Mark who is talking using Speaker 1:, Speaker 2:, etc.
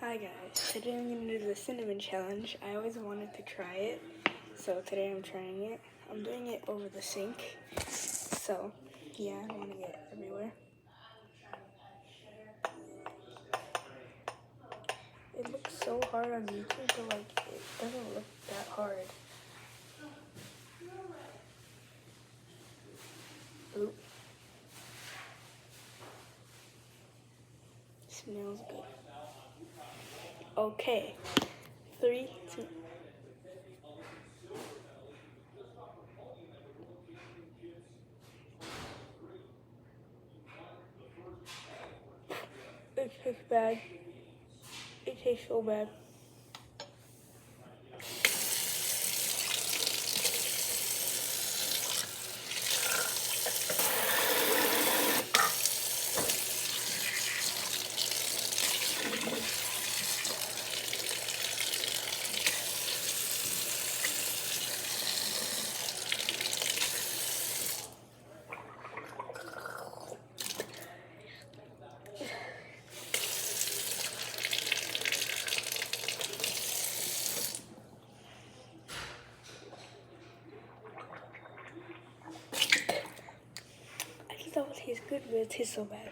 Speaker 1: Hi guys, today I'm going to do the cinnamon challenge. I always wanted to try it, so today I'm trying it. I'm doing it over the sink, so yeah, I don't want to get everywhere. It looks so hard on YouTube, but like, it doesn't look that hard. Oop. Smells good. Okay, 3, 2. It tastes bad. It tastes so bad. I thought it would taste good, but it tastes so bad.